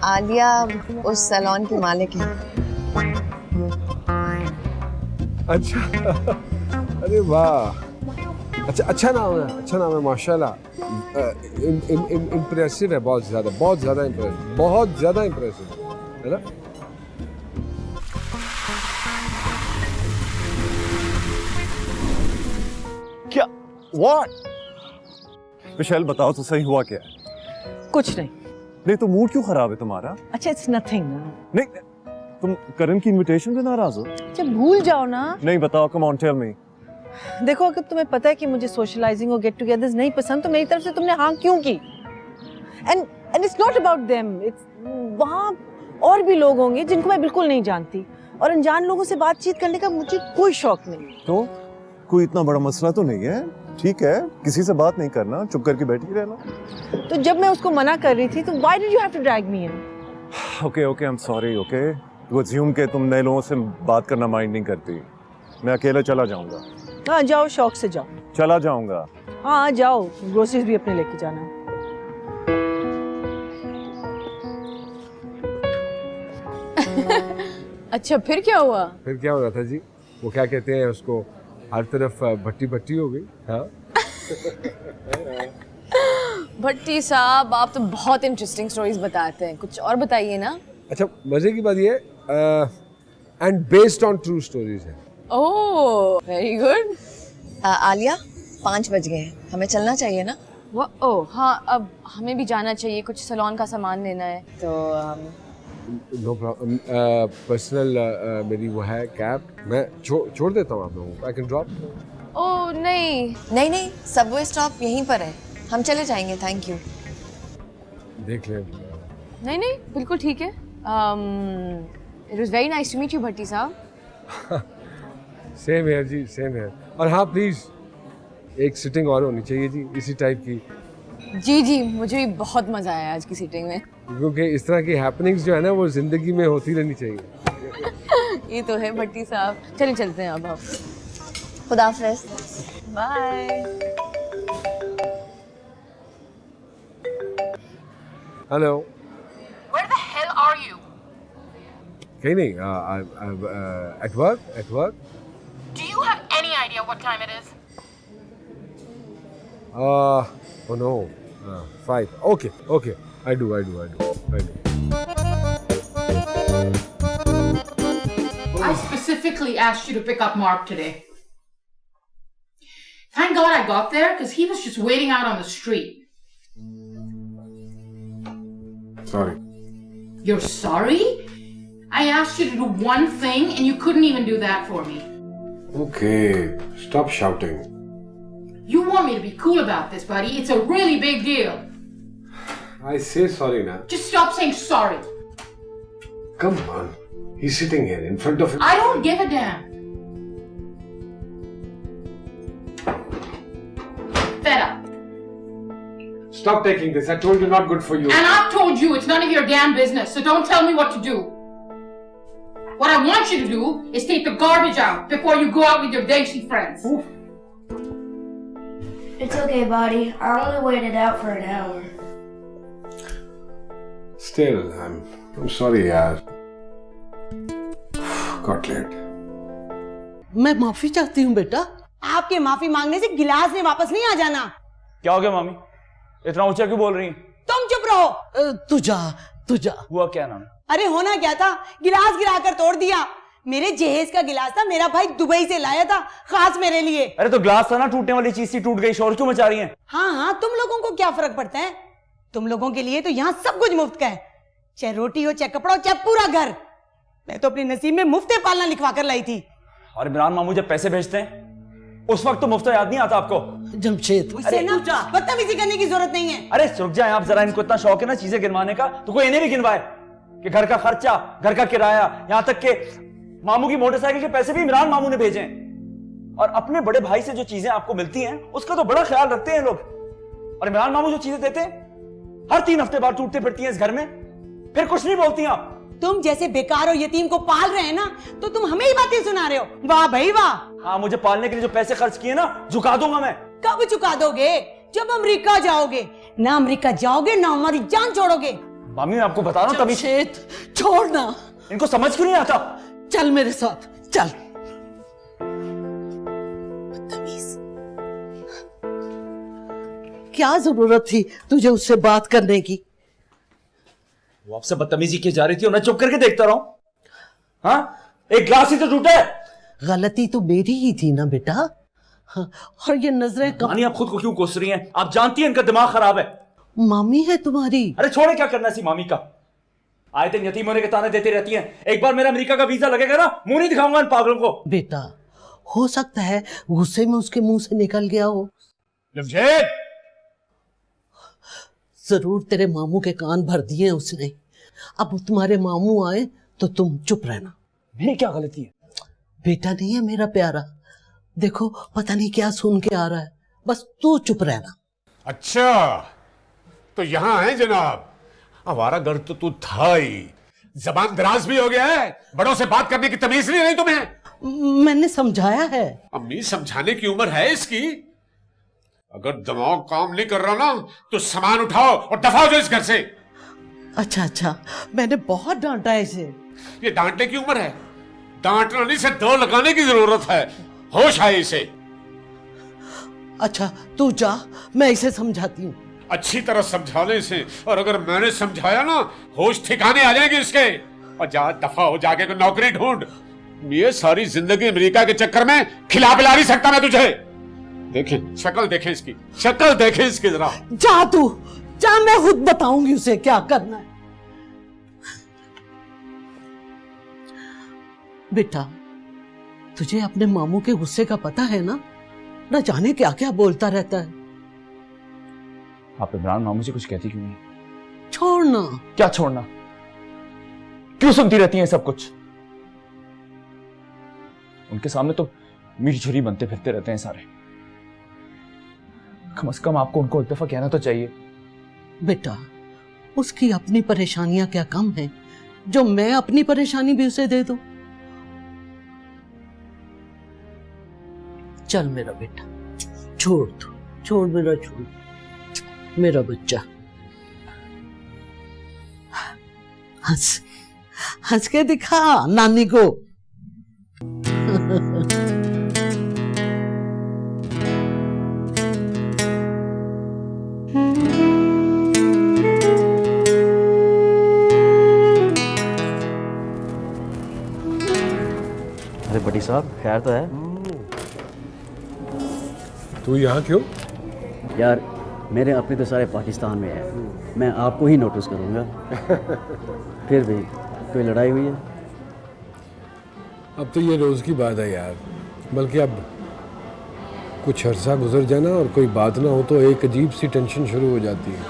आलिया उस सैलून की मालिक है। अच्छा, अरे वाह, अच्छा नाम है माशाल्लाह। इम्प्रेसिव है, बहुत ज़्यादा इम्प्रेसिव है ना। क्या? What? मिशेल बताओ तो सही हुआ क्या है? कुछ नहीं। नहीं तो मूड क्यों खराब है तुम्हारा? अच्छा इट्स नथिंग। नहीं तुम करण की इनविटेशन पे नाराज हो? जब भूल जाओ ना। नहीं बताओ, कम ऑन टेल मी। देखो अगर तुम्हें पता है कि मुझे सोशलाइजिंग और गेट टुगेदर्स नहीं पसंद तो मेरी तरफ से तुमने हाँ क्यों की? And it's not about them, it's वहाँ और भी लोग होंगे जिनको मैं बिल्कुल नहीं जानती और अनजान लोगों से बातचीत करने का मुझे कोई शौक नहीं। तो कोई इतना बड़ा मसला तो नहीं है, ठीक है, किसी से बात नहीं करना, चुप करके बैठी रहना। तो जब मैं उसको मना कर रही थी तो why did you have to drag me in? Okay I am sorry. Okay तू अज्यूम के तुम नए लोगों से बात करना माइंड नहीं करती। मैं अकेला चला जाऊंगा। हाँ जाओ, शौक से जाओ। चला जाऊंगा। हाँ जाओ, ग्रोसरीज भी अपने लेके जाना। अच्छा फिर क्या हुआ? फिर क्या हो रहा था जी, वो क्या कहते हैं उसको, हर तरफ भट्टी हो गई। हाँ भट्टी साहब आप तो बहुत इंटरेस्टिंग स्टोरीज बताते हैं, कुछ और बताइए ना। अच्छा मजे की बात ये and based on true stories है। Oh very good. आलिया 5 बज गए हैं, हमें चलना चाहिए ना। ओह हाँ, अब हमें भी जाना चाहिए, कुछ सैलून का सामान लेना है तो नो प्रॉब्लम। पर्सनल मेरी वो है कैब, मैं छोड़ देता हूँ आप लोगों को। I can drop. ओह नहीं नहीं, सबवे स्टॉप यहीं पर है, हम चले जाएंगे। Thank you. देख ले। नहीं बिल्कुल ठीक है। It was very nice to meet you Bhatti साहब। सेम है जी, सेम है। और हाँ प्लीज एक सिटिंग और होनी चाहिए जी, इसी टाइप की। जी मुझे भी बहुत मजा आया आज की सीटिंग में, क्योंकि इस तरह की हैपनिंग्स जो है ना वो जिंदगी में होती रहनी चाहिए। ये तो है भट्टी साहब। चलिए चलते हैं अब। खुदा हाफिज़। Bye. Hello. Where the hell are you? कहीं नहीं, at work. Do you have any idea what time it is? Oh no, 5. Okay. I do. I specifically asked you to pick up Mark today. Thank God I got there because he was just waiting out on the street. Sorry. You're sorry? I asked you to do one thing and you couldn't even do that for me. Okay, stop shouting. You want me to be cool about this, buddy. It's a really big deal. I say sorry now. Just stop saying sorry. Come on. He's sitting here in front of him. I don't give a damn. Fed up. Stop taking this. I told you not good for you. And I've told you it's none of your damn business, so don't tell me what to do. What I want you to do is take the garbage out before you go out with your Desi friends. Oof. It's okay, buddy. I only waited out for an hour. Still, I'm sorry, yaar. Got late. मैं माफी चाहती हूँ बेटा। आपके माफी मांगने से गिलास में वापस नहीं आ जाना। क्या हो गया मामी, इतना ऊंचा क्यों बोल रही हैं? तुम चुप रहो। तू जा। हुआ क्या नाम? अरे होना क्या था, गिलास गिराकर तोड़ दिया। मेरे जहेज का गिलास था, मेरा भाई दुबई से लाया था खास मेरे लिए। अरे तो ग्लास था ना, टूटने वाली चीज थी, टूट गई, शोर क्यों मचा रही हैं? हाँ तुम लोगों को क्या फर्क पड़ता है? तुम लोगों के लिए तो यहाँ सब कुछ मुफ्त का है, चाहे रोटी हो, चाहे कपड़ा हो, चाहे पूरा घर। मैं तो अपने नसीब में मुफ्त पालना लिखवा कर लाई थी। और इमरान मामू जब पैसे भेजते हैं उस वक्त तो मुफ्त याद नहीं आता आपको? जमशेद बदतमीजी करने की जरूरत नहीं है। अरे रुक जाए आप जरा, इनको इतना शौक है ना चीजें गिनवाने का, तो कोई इन्हें भी गिनवाए कि घर का खर्चा, घर का किराया, यहाँ तक के मामू की मोटरसाइकिल के पैसे भी इमरान मामू ने भेजे। और अपने बड़े भाई से जो चीजें आपको मिलती हैं उसका तो बड़ा ख्याल रखते हैं लोग, और इमरान मामू जो चीजें देते हैं हर 3 हफ्ते बाद टूटते फिरती हैं इस घर में, फिर कुछ नहीं बोलती आप। तुम जैसे बेकार और यतीम को पाल रहे हैं ना, तो तुम हमें ही बातें सुना रहे हो। वाह भाई वाह। हाँ, मुझे पालने के लिए जो पैसे खर्च किए ना, झुका दूंगा मैं। कब चुका दोगे? जब अमेरिका जाओगे। ना अमेरिका जाओगे ना हमारी जान छोड़ोगे। मामी मैं आपको बता रहा हूँ तमीज। जमशेद छोड़ ना, इनको समझ क्यों नहीं आता? चल मेरे साथ चल। बदतमीज, क्या जरूरत थी तुझे उससे बात करने की? वो आपसे बदतमीजी की जा रही थी और मैं चुप करके देखता रहा हूं। हाँ, एक ग्लास ही तो टूटा है। गलती तो मेरी ही थी ना बेटा। हाँ, और ये नजरें मानी आप खुद को क्यों कोस रही हैं? आप जानती हैं इनका दिमाग खराब है। मामी है तुम्हारी। अरे छोड़े, क्या करना सी मामी का। आए दिन यतीम होने के ताने देती रहती हैं। एक बार मेरा अमेरिका का वीजा लगेगा ना, मुंह नहीं दिखाऊंगा इन पागलों को। बेटा हो सकता है गुस्से में उसके मुंह से निकल गया हो। जमशेद, जरूर तेरे मामू के कान भर दिए उसने। अब तुम्हारे मामू आए तो तुम चुप रहना। मेरी क्या गलती है? बेटा नहीं है मेरा प्यारा, देखो पता नहीं क्या सुन के आ रहा है, बस तू चुप रहना। अच्छा तो यहाँ है जनाब। हमारा घर तो तू था ही, जबान दराज भी हो गया है। बड़ों से बात करने की तमीज नहीं रही तुम्हें। मैंने समझाया है। अम्मी समझाने की उम्र है इसकी। अगर दिमाग काम नहीं कर रहा ना तो सामान उठाओ और दफा हो जाओ इस घर से। अच्छा, मैंने बहुत डांटा है इसे। ये डांटने की उम्र है, डांटना नहीं से दो लगाने की जरूरत है। होश आए इसे। अच्छा तू जा, मैं इसे समझाती हूँ। अच्छी तरह समझा ले इसे, और अगर मैंने समझाया ना होश ठिकाने आ जाएंगे इसके। और जा दफा हो, जाके कोई नौकरी ढूंढ। ये सारी जिंदगी अमेरिका के चक्कर में खिला पिला नहीं सकता मैं तुझे। देखें शक्ल, देखें इसकी शक्ल, देखें इसकी जरा। जा तू जा, मैं खुद बताऊंगी उसे क्या करना है। बेटा तुझे अपने मामू के गुस्से का पता है ना? न जाने क्या क्या बोलता रहता है। आप इमरान मामू से कुछ कहती क्यों नहीं? छोड़ना। क्या छोड़ना? क्यों सुनती रहती हैं सब कुछ? उनके सामने तो मीठी छुरी बनते फिरते रहते हैं सारे। कम से कम आपको उनको एक दफा कहना तो चाहिए। बेटा उसकी अपनी परेशानियां क्या कम है जो मैं अपनी परेशानी भी उसे दे दूं? चल मेरा बेटा, छोड़ तू, छोड़ मेरा, छोड़ मेरा बच्चा। हंस हंस के दिखा नानी को। अरे बड़ी साहब खैर तो है? तू यहाँ क्यों? यार मेरे अपने तो सारे पाकिस्तान में है, मैं आपको ही नोटिस करूँगा। फिर भी कोई लड़ाई हुई है? अब तो ये रोज़ की बात है यार। बल्कि अब कुछ अरसा गुजर जाए ना और कोई बात ना हो तो एक अजीब सी टेंशन शुरू हो जाती है।